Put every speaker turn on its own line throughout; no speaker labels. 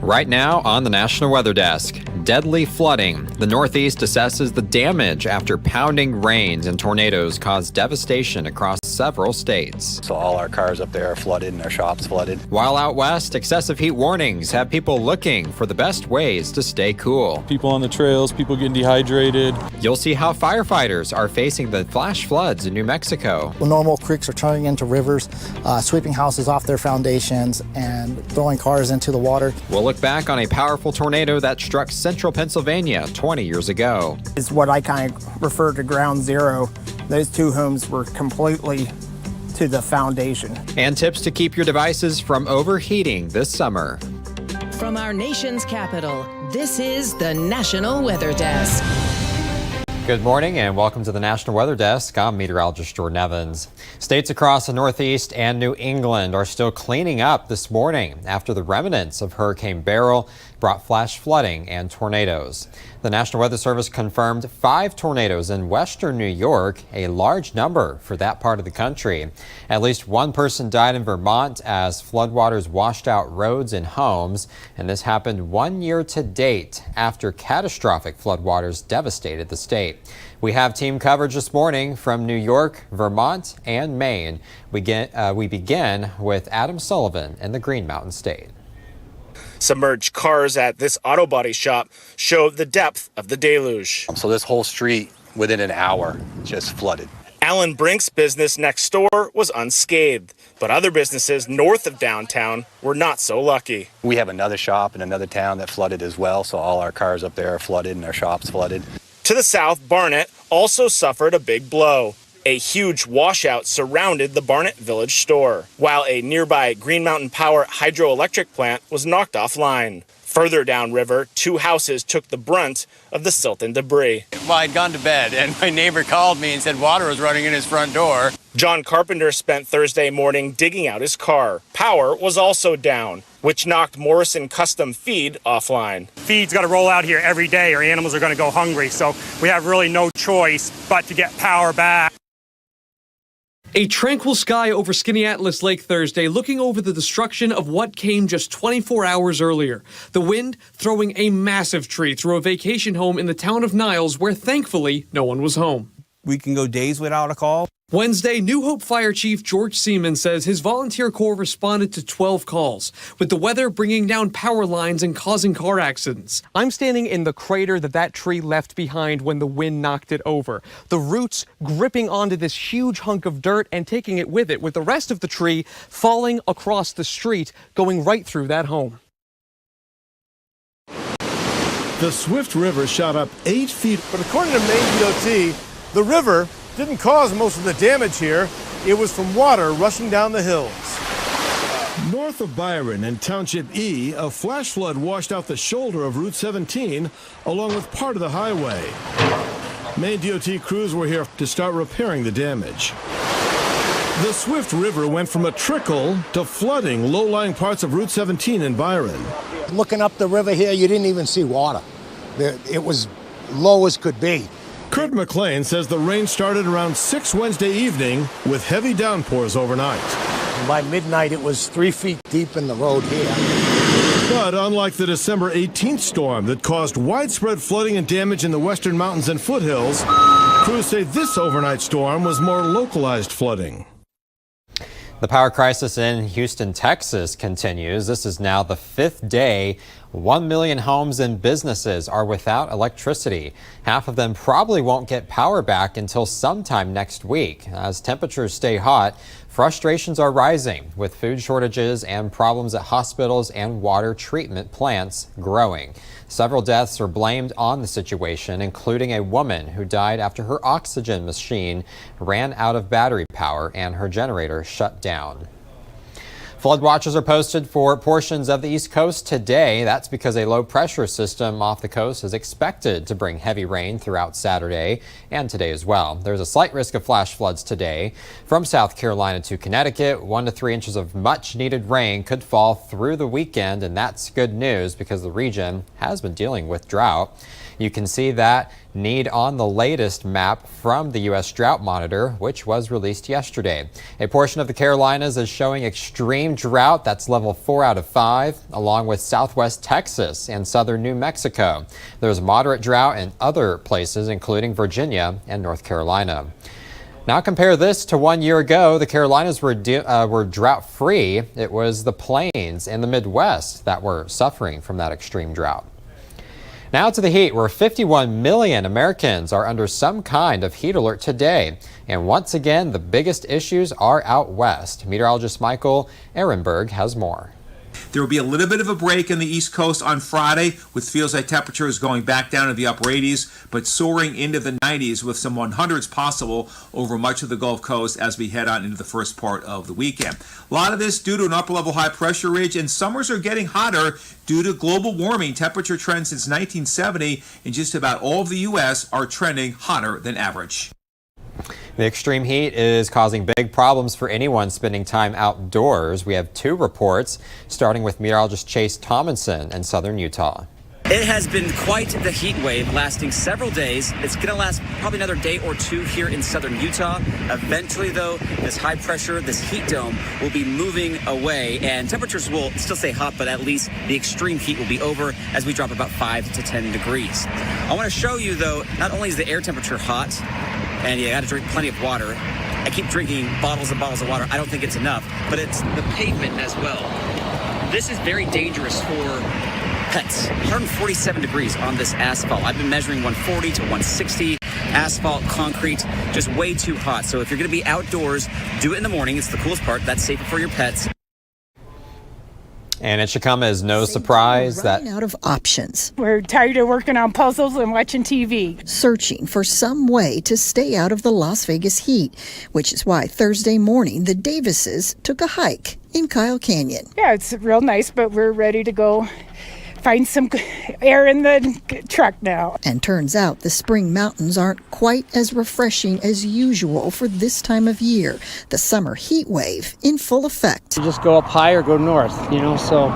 Right now on the National Weather Desk, deadly flooding. The Northeast assesses the damage after pounding rains and tornadoes caused devastation across several states.
So all our cars up there are flooded and our shops flooded.
While out west, excessive heat warnings have people looking for the best ways to stay cool.
People on the trails, people getting dehydrated.
You'll see how firefighters are facing the flash floods in New Mexico.
Normal creeks are turning into rivers, sweeping houses off their foundations and throwing cars into the water.
We'll look back on a powerful tornado that struck central Pennsylvania 20 years ago.
It's what I kind of refer to ground zero. Those two homes were completely to the foundation.
And tips to keep your devices from overheating this summer.
From our nation's capital, this is the National Weather Desk.
Good morning and welcome to the National Weather Desk. I'm meteorologist Jordan Evans. States across the Northeast and New England are still cleaning up this morning after the remnants of Hurricane Beryl brought flash flooding and tornadoes. The National Weather Service confirmed 5 tornadoes in western New York, a large number for that part of the country. At least one person died in Vermont as floodwaters washed out roads and homes, and this happened 1 year to date after catastrophic floodwaters devastated the state. We have team coverage this morning from New York, Vermont, and Maine. We begin with Adam Sullivan in the Green Mountain State.
Submerged cars at this auto body shop show the depth of the deluge.
So this whole street within an hour just flooded.
Alan Brink's business next door was unscathed, but other businesses north of downtown were not so lucky.
We have another shop in another town that flooded as well, so all our cars up there are flooded and our shops flooded.
To the south, Barnet also suffered a big blow. A huge washout surrounded the Barnet Village store, while a nearby Green Mountain Power hydroelectric plant was knocked offline. Further downriver, 2 houses took the brunt of the silt and debris.
Well, I'd gone to bed, and my neighbor called me and said water was running in his front door.
John Carpenter spent Thursday morning digging out his car. Power was also down, which knocked Morrison Custom Feed offline.
Feed's got to roll out here every day or animals are going to go hungry, so we have really no choice but to get power back.
A tranquil sky over Skaneateles Lake Thursday, looking over the destruction of what came just 24 hours earlier. The wind throwing a massive tree through a vacation home in the town of Niles, where thankfully no one was home.
We can go days without a call.
Wednesday, New Hope Fire Chief George Seaman says his volunteer corps responded to 12 calls, with the weather bringing down power lines and causing car accidents.
I'm standing in the crater that tree left behind when the wind knocked it over. The roots gripping onto this huge hunk of dirt and taking it, with the rest of the tree falling across the street, going right through that home.
The Swift River shot up 8 feet. But according to Maine DOT, the river didn't cause most of the damage here. It was from water rushing down the hills. North of Byron in Township E, a flash flood washed out the shoulder of Route 17 along with part of the highway. Maine DOT crews were here to start repairing the damage. The Swift River went from a trickle to flooding low-lying parts of Route 17 in Byron.
Looking up the river here, you didn't even see water. It was low as could be.
Kurt McLean says the rain started around 6 Wednesday evening with heavy downpours overnight.
By midnight, it was 3 feet deep in the road here.
But unlike the December 18th storm that caused widespread flooding and damage in the western mountains and foothills, crews say this overnight storm was more localized flooding.
The power crisis in Houston, Texas continues. This is now the 5th day. 1 million homes and businesses are without electricity. Half of them probably won't get power back until sometime next week. As temperatures stay hot, frustrations are rising, with food shortages and problems at hospitals and water treatment plants growing. Several deaths are blamed on the situation, including a woman who died after her oxygen machine ran out of battery power and her generator shut down. Flood watches are posted for portions of the East Coast today. That's because a low pressure system off the coast is expected to bring heavy rain throughout Saturday and today as well. There's a slight risk of flash floods today. From South Carolina to Connecticut, 1 to 3 inches of much needed rain could fall through the weekend, and that's good news because the region has been dealing with drought. You can see that need on the latest map from the U.S. Drought Monitor, which was released yesterday. A portion of the Carolinas is showing extreme drought. That's level 4 out of 5, along with southwest Texas and southern New Mexico. There's moderate drought in other places, including Virginia and North Carolina. Now compare this to 1 year ago. The Carolinas were drought-free. It was the plains and the Midwest that were suffering from that extreme drought. Now to the heat, where 51 million Americans are under some kind of heat alert today. And once again, the biggest issues are out west. Meteorologist Michael Ehrenberg has more.
There will be a little bit of a break in the East Coast on Friday, with feels-like temperatures going back down to the upper 80s, but soaring into the 90s with some 100s possible over much of the Gulf Coast as we head on into the first part of the weekend. A lot of this due to an upper-level high-pressure ridge, and summers are getting hotter due to global warming. Temperature trends since 1970 in just about all of the U.S. are trending hotter than average.
The extreme heat is causing big problems for anyone spending time outdoors. We have 2 reports, starting with meteorologist Chase Tomlinson in southern Utah.
It has been quite the heat wave lasting several days. It's going to last probably another day or 2 here in southern Utah. Eventually, though, this high pressure, this heat dome will be moving away, and temperatures will still stay hot, but at least the extreme heat will be over as we drop about 5 to 10 degrees. I want to show you, though, not only is the air temperature hot, and you got to drink plenty of water. I keep drinking bottles and bottles of water. I don't think it's enough, but it's the pavement as well. This is very dangerous for pets. 147 degrees on this asphalt. I've been measuring 140 to 160. Asphalt, concrete, just way too hot. So if you're going to be outdoors, do it in the morning. It's the coolest part. That's safer for your pets.
And it should come as no surprise that
out of options.
We're tired of working on puzzles and watching TV.
Searching for some way to stay out of the Las Vegas heat, which is why Thursday morning the Davises took a hike in Kyle Canyon.
Yeah, it's real nice, but we're ready to go find some air in the truck now.
And turns out the spring mountains aren't quite as refreshing as usual for this time of year. The summer heat wave in full effect.
You just go up high or go north, so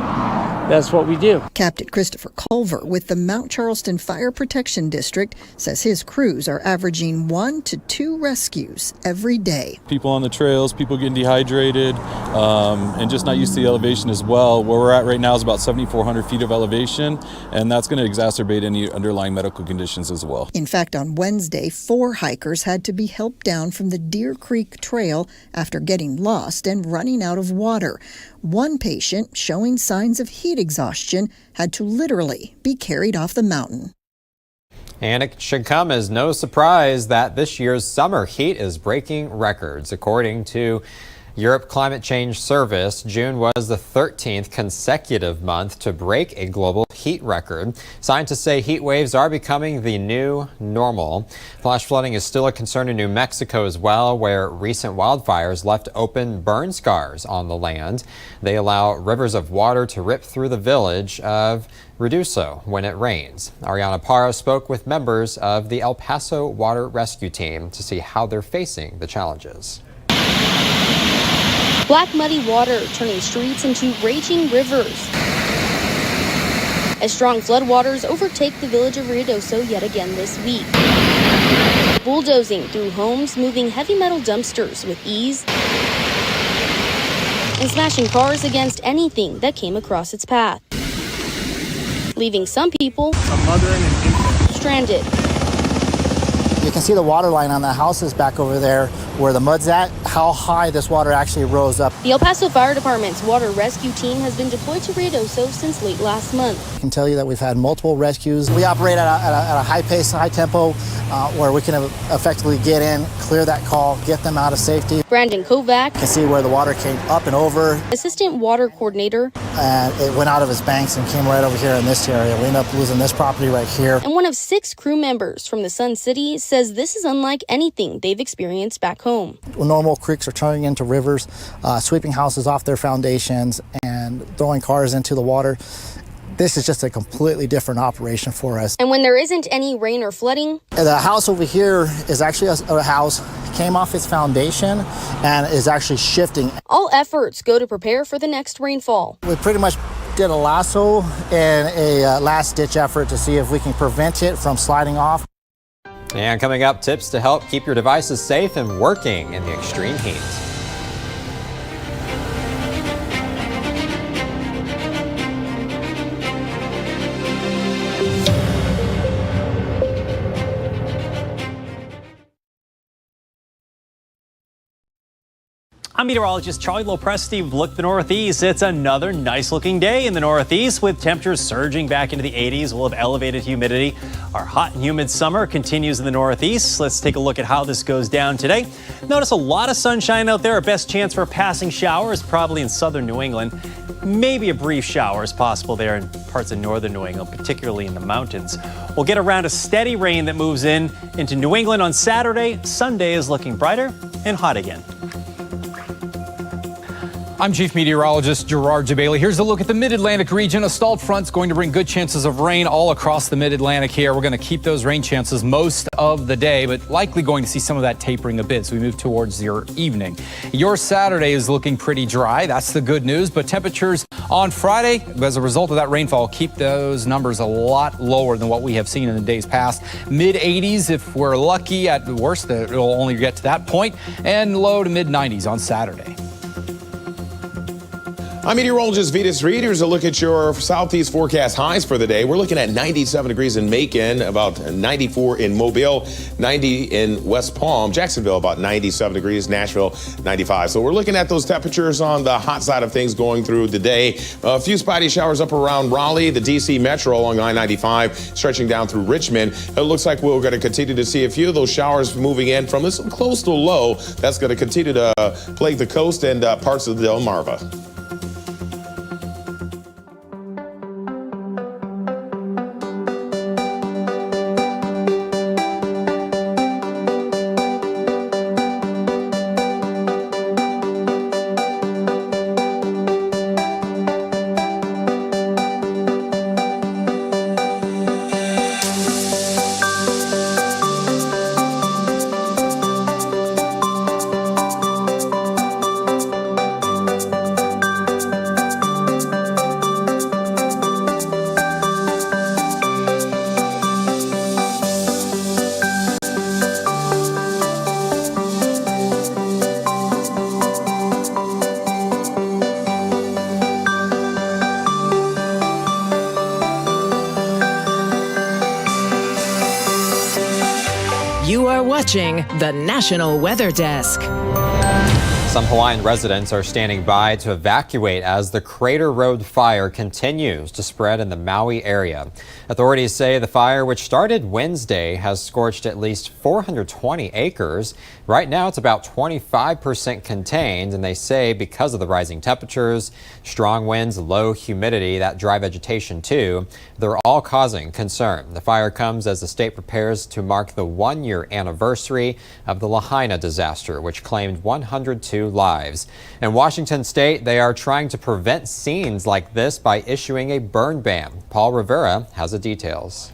that's what we do.
Captain Christopher Culver with the Mount Charleston Fire Protection District says his crews are averaging 1 to 2 rescues every day.
People on the trails, people getting dehydrated, and just not used to the elevation as well. Where we're at right now is about 7,400 feet of elevation, and that's going to exacerbate any underlying medical conditions as well.
In fact, on Wednesday, 4 hikers had to be helped down from the Deer Creek Trail after getting lost and running out of water. One patient, showing signs of heat exhaustion, had to literally be carried off the mountain.
And it should come as no surprise that this year's summer heat is breaking records. According to Europe Climate Change Service, June was the 13th consecutive month to break a global heat record. Scientists say heat waves are becoming the new normal. Flash flooding is still a concern in New Mexico as well, where recent wildfires left open burn scars on the land. They allow rivers of water to rip through the village of Reduso when it rains. Ariana Parra spoke with members of the El Paso Water Rescue Team to see how they're facing the challenges.
Black muddy water turning streets into raging rivers as strong floodwaters overtake the village of Ruidoso yet again this week. Bulldozing through homes, moving heavy metal dumpsters with ease, and smashing cars against anything that came across its path, leaving some people stranded.
You can see the water line on the houses back over there where the mud's at, how high this water actually rose up.
The El Paso Fire Department's water rescue team has been deployed to Ruidoso since late last month.
I can tell you that we've had multiple rescues. We operate at a high pace, high tempo, where we can effectively get in, clear that call, get them out of safety.
Brandon Kovac,
you can see where the water came up and over.
Assistant Water Coordinator.
And it went out of its banks and came right over here in this area. We ended up losing this property right here.
And one of 6 crew members from the Sun City says this is unlike anything they've experienced back home.
Normal creeks are turning into rivers, sweeping houses off their foundations and throwing cars into the water. This is just a completely different operation for us.
And when there isn't any rain or flooding?
The house over here is actually a house, came off its foundation and is actually shifting.
All efforts go to prepare for the next rainfall.
We pretty much did a lasso in a last-ditch effort to see if we can prevent it from sliding off.
And coming up, tips to help keep your devices safe and working in the extreme heat.
I'm meteorologist Charlie Lopresti. We've looked at the Northeast. It's another nice looking day in the Northeast with temperatures surging back into the 80s. We'll have elevated humidity. Our hot and humid summer continues in the Northeast. Let's take a look at how this goes down today. Notice a lot of sunshine out there. Our best chance for a passing shower is probably in southern New England. Maybe a brief shower is possible there in parts of northern New England, particularly in the mountains. We'll get around a steady rain that moves into New England on Saturday. Sunday is looking brighter and hot again.
I'm Chief Meteorologist Gerard Jabali. Here's a look at the Mid-Atlantic region. A stalled front's going to bring good chances of rain all across the Mid-Atlantic here. We're going to keep those rain chances most of the day, but likely going to see some of that tapering a bit as we move towards your evening. Your Saturday is looking pretty dry. That's the good news, but temperatures on Friday, as a result of that rainfall, keep those numbers a lot lower than what we have seen in the days past. Mid-80s if we're lucky. At worst, it'll only get to that point, and low to mid-90s on Saturday.
I'm meteorologist Vitas Reed. Here's a look at your southeast forecast highs for the day. We're looking at 97 degrees in Macon, about 94 in Mobile, 90 in West Palm, Jacksonville about 97 degrees, Nashville 95. So we're looking at those temperatures on the hot side of things going through the day. A few spotty showers up around Raleigh, the DC Metro along I-95, stretching down through Richmond. It looks like we're going to continue to see a few of those showers moving in from this coastal low. That's going to continue to plague the coast and parts of the Delmarva.
You are watching the National Weather Desk.
Some Hawaiian residents are standing by to evacuate as the Crater Road fire continues to spread in the Maui area. Authorities say the fire, which started Wednesday, has scorched at least 420 acres. Right now, it's about 25% contained, and they say because of the rising temperatures, strong winds, low humidity, that dry vegetation too, they're all causing concern. The fire comes as the state prepares to mark the one-year anniversary of the Lahaina disaster, which claimed 102 lives. In Washington state, they are trying to prevent scenes like this by issuing a burn ban. Paul Rivera has the details.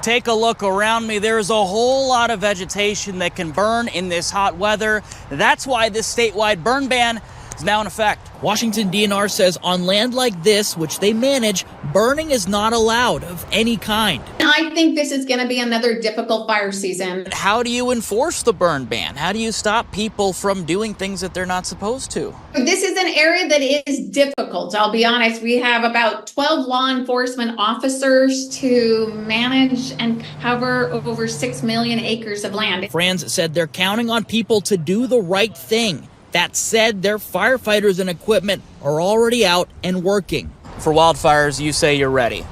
Take a look around me. There's a whole lot of vegetation that can burn in this hot weather. That's why this statewide burn ban is now in effect. Washington DNR says on land like this, which they manage, burning is not allowed of any kind.
I think this is going to be another difficult fire season.
How do you enforce the burn ban? How do you stop people from doing things that they're not supposed to?
This is an area that is difficult. I'll be honest. We have about 12 law enforcement officers to manage and cover over 6 million acres of land.
Friends said they're counting on people to do the right thing. That said, their firefighters and equipment are already out and working. For wildfires, you say you're ready.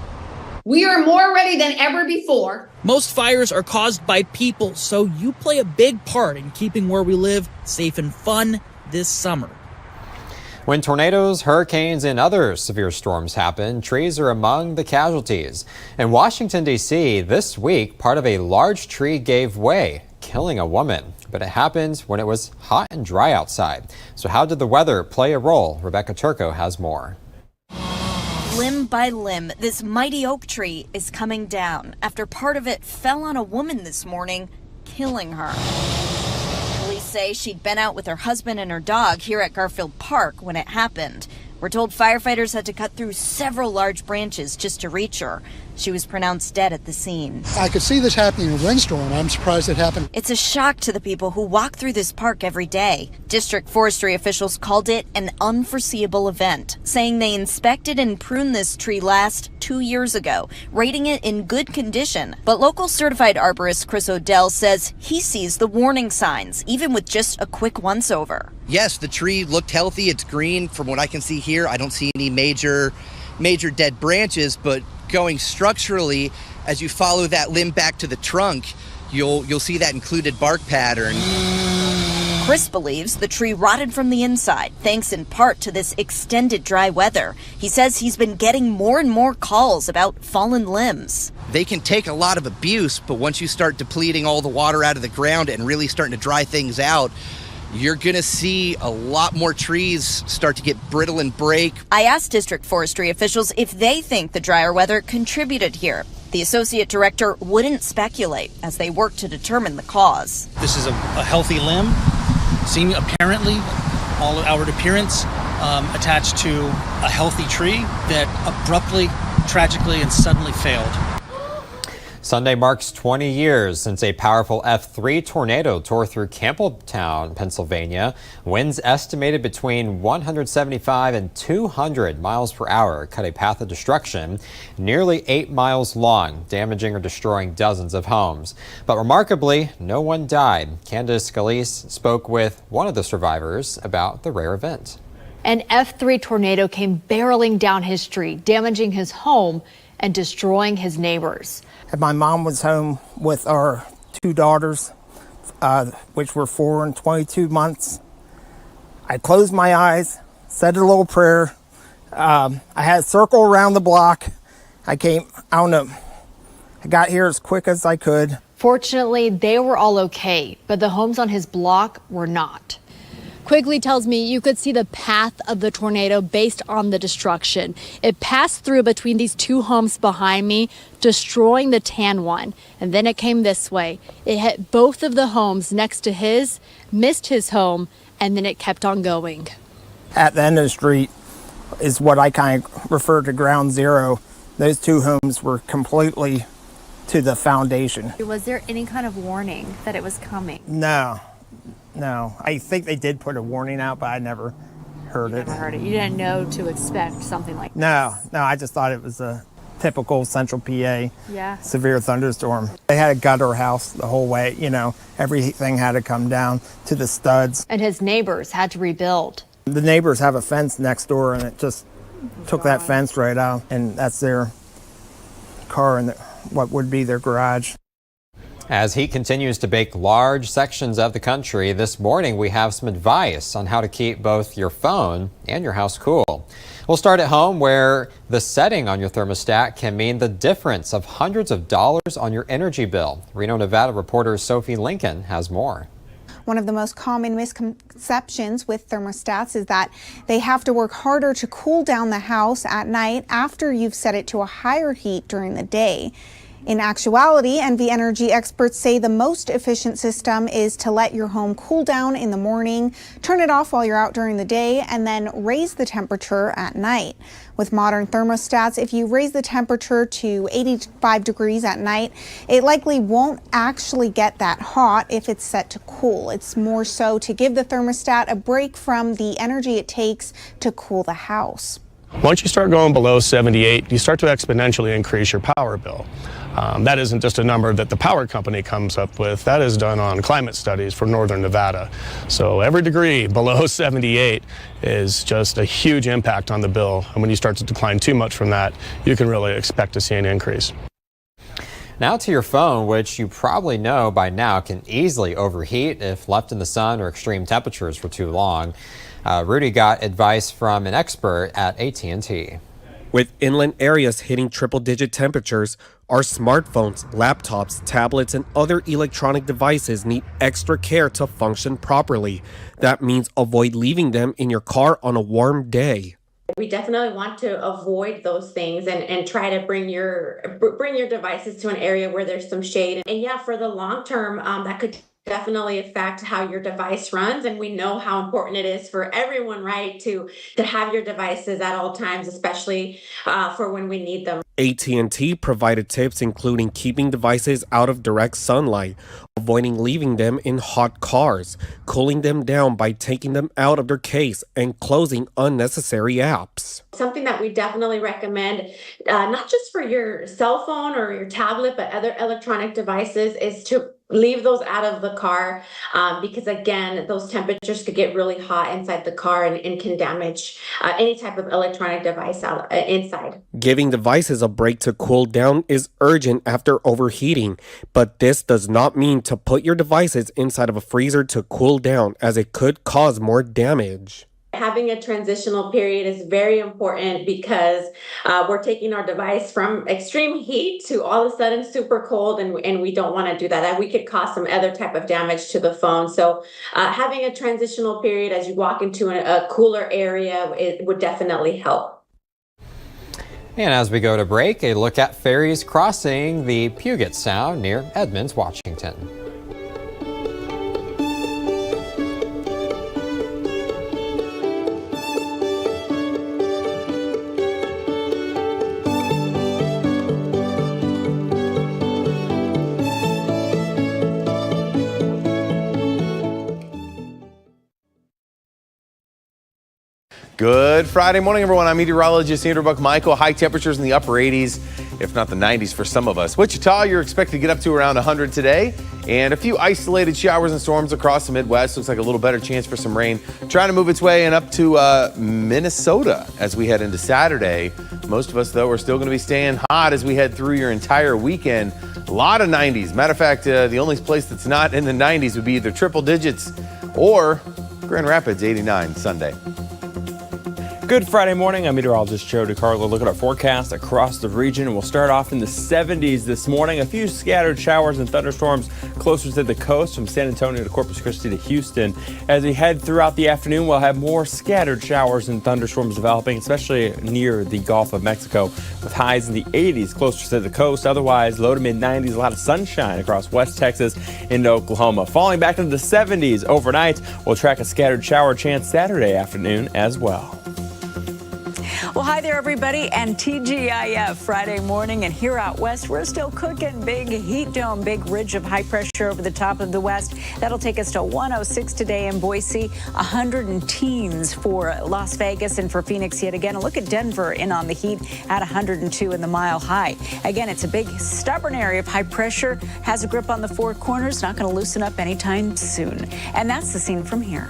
We are more ready than ever before.
Most fires are caused by people, so you play a big part in keeping where we live safe and fun this summer.
When tornadoes, hurricanes, and other severe storms happen, trees are among the casualties. In Washington, D.C., this week, part of a large tree gave way, killing a woman. But it happened when it was hot and dry outside. So how did the weather play a role? Rebecca Turco has more.
Limb by limb, this mighty oak tree is coming down after part of it fell on a woman this morning, killing her. Police say she'd been out with her husband and her dog here at Garfield Park when it happened. We're told firefighters had to cut through several large branches just to reach her. She was pronounced dead at the scene.
I could see this happening in a windstorm. I'm surprised it happened.
It's a shock to the people who walk through this park every day. District forestry officials called it an unforeseeable event, saying they inspected and pruned this tree last 2 years ago, rating it in good condition. But local certified arborist Chris Odell says he sees the warning signs, even with just a quick once-over.
Yes, the tree looked healthy. It's green. From what I can see here, I don't see any major dead branches, but going structurally, as you follow that limb back to the trunk, you'll see that included bark pattern.
Chris believes the tree rotted from the inside, thanks in part to this extended dry weather. He says he's been getting more and more calls about fallen limbs.
They can take a lot of abuse, but once you start depleting all the water out of the ground and really starting to dry things out, you're going to see a lot more trees start to get brittle and break.
I asked district forestry officials if they think the drier weather contributed here. The associate director wouldn't speculate as they work to determine the cause.
This is a healthy limb, seeming apparently all outward appearance attached to a healthy tree that abruptly, tragically, and suddenly failed.
Sunday marks 20 years since a powerful F3 tornado tore through Campbelltown, Pennsylvania. Winds estimated between 175 and 200 miles per hour cut a path of destruction nearly 8 miles long, damaging or destroying dozens of homes. But remarkably, no one died. Candace Scalise spoke with one of the survivors about the rare event.
An F3 tornado came barreling down his street, damaging his home and destroying his neighbors.
And my mom was home with our two daughters, which were 4 and 22 months. I closed my eyes, said a little prayer. I had a circle around the block. I got here as quick as I could.
Fortunately, they were all okay, but the homes on his block were not. Quigley tells me you could see the path of the tornado based on the destruction. It passed through between these two homes behind me, destroying the tan one. And then it came this way. It hit both of the homes next to his, missed his home, and then it kept on going.
At the end of the street is what I kind of refer to ground zero. Those two homes were completely to the foundation.
Was there any kind of warning that it was coming?
No. I think they did put a warning out, but I never heard it.
Never heard it. You didn't know to expect something like
No, I just thought it was a typical central PA severe thunderstorm. They had a gutter house the whole way, everything had to come down to the studs.
And his neighbors had to rebuild.
The neighbors have a fence next door, and it just took that fence right out, and that's their car and what would be their garage.
As heat continues to bake large sections of the country, this morning we have some advice on how to keep both your phone and your house cool. We'll start at home, where the setting on your thermostat can mean the difference of hundreds of dollars on your energy bill. Reno, Nevada reporter Sophie Lincoln has more.
One of the most common misconceptions with thermostats is that they have to work harder to cool down the house at night after you've set it to a higher heat during the day. In actuality, NV Energy experts say the most efficient system is to let your home cool down in the morning, turn it off while you're out during the day, and then raise the temperature at night. With modern thermostats, if you raise the temperature to 85 degrees at night, it likely won't actually get that hot if it's set to cool. It's more so to give the thermostat a break from the energy it takes to cool the house.
Once you start going below 78, you start to exponentially increase your power bill. That isn't just a number that the power company comes up with. That is done on climate studies from northern Nevada. So every degree below 78 is just a huge impact on the bill. And when you start to decline too much from that, you can really expect to see an increase.
Now to your phone, which you probably know by now can easily overheat if left in the sun or extreme temperatures for too long. Rudy got advice from an expert at AT&T.
With inland areas hitting triple-digit temperatures, our smartphones, laptops, tablets, and other electronic devices need extra care to function properly. That means avoid leaving them in your car on a warm day.
We definitely want to avoid those things and try to bring your devices to an area where there's some shade. And yeah, for the long term, that could definitely affect how your device runs, and we know how important it is for everyone, right, to have your devices at all times, especially for when we need them.
AT&T provided tips including keeping devices out of direct sunlight, avoiding leaving them in hot cars, cooling them down by taking them out of their case, and closing unnecessary apps.
Something that we definitely recommend, not just for your cell phone or your tablet, but other electronic devices, is to leave those out of the car because, again, those temperatures could get really hot inside the car and can damage any type of electronic device inside.
Giving devices a break to cool down is urgent after overheating, but this does not mean to put your devices inside of a freezer to cool down, as it could cause more damage.
Having a transitional period is very important because we're taking our device from extreme heat to all of a sudden super cold, and we don't want to do that. And we could cause some other type of damage to the phone. So having a transitional period as you walk into a cooler area, it would definitely help.
And as we go to break, a look at ferries crossing the Puget Sound near Edmonds, Washington.
Good Friday morning, everyone. I'm meteorologist Andrew Buck-Michael. High temperatures in the upper 80s, if not the 90s for some of us. Wichita, you're expected to get up to around 100 today, and a few isolated showers and storms across the Midwest. Looks like a little better chance for some rain. Trying to move its way and up to Minnesota as we head into Saturday. Most of us, though, are still going to be staying hot as we head through your entire weekend. A lot of 90s. Matter of fact, the only place that's not in the 90s would be either triple digits or Grand Rapids, 89 Sunday.
Good Friday morning. I'm meteorologist Joe DeCarlo. Look at our forecast across the region. We'll start off in the 70s this morning. A few scattered showers and thunderstorms closer to the coast from San Antonio to Corpus Christi to Houston. As we head throughout the afternoon, we'll have more scattered showers and thunderstorms developing, especially near the Gulf of Mexico, with highs in the 80s closer to the coast. Otherwise, low to mid 90s, a lot of sunshine across West Texas into Oklahoma. Falling back into the 70s overnight, we'll track a scattered shower chance Saturday afternoon as well.
Well, hi there, everybody, and TGIF Friday morning. And here out west, we're still cooking. Big heat dome, big ridge of high pressure over the top of the west. That'll take us to 106 today in Boise, 100 in teens for Las Vegas and for Phoenix yet again. A look at Denver in on the heat at 102 in the mile high. Again, it's a big, stubborn area of high pressure, has a grip on the four corners, not going to loosen up anytime soon. And that's the scene from here.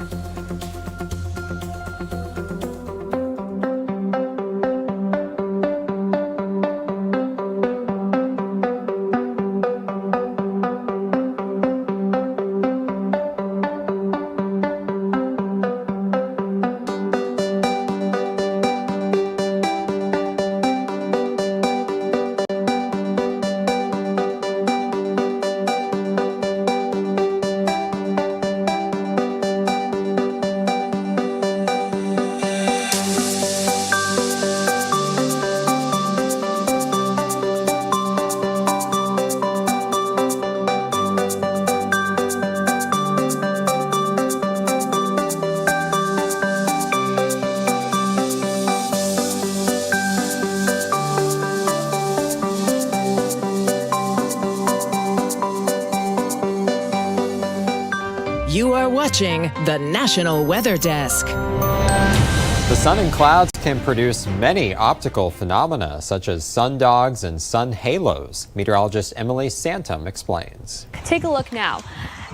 You are watching the National Weather Desk.
The sun and clouds can produce many optical phenomena, such as sundogs and sun halos. Meteorologist Emily Santum explains.
Take a look now.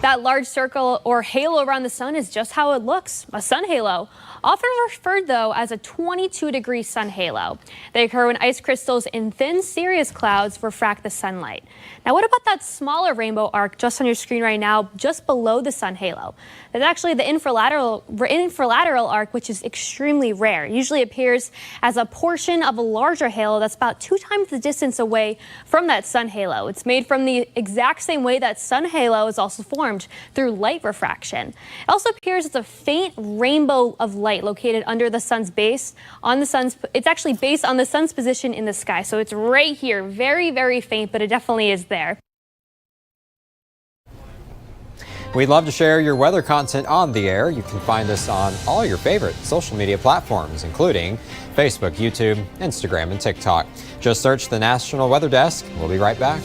That large circle or halo around the sun is just how it looks, a sun halo. Often referred, though, as a 22-degree sun halo. They occur when ice crystals in thin cirrus clouds refract the sunlight. Now, what about that smaller rainbow arc just on your screen right now, just below the sun halo? That's actually the infralateral arc, which is extremely rare. It usually appears as a portion of a larger halo that's about 2 times the distance away from that sun halo. It's made from the exact same way that sun halo is also formed, through light refraction. It also appears as a faint rainbow of light located under the sun's base. It's actually based on the sun's position in the sky. So it's right here, very, very faint, but it definitely is there.
We'd love to share your weather content on the air. You can find us on all your favorite social media platforms, including Facebook, YouTube, Instagram, and TikTok. Just search the National Weather Desk. We'll be right back.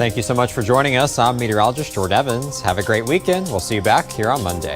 Thank you so much for joining us. I'm meteorologist Jordan Evans. Have a great weekend. We'll see you back here on Monday.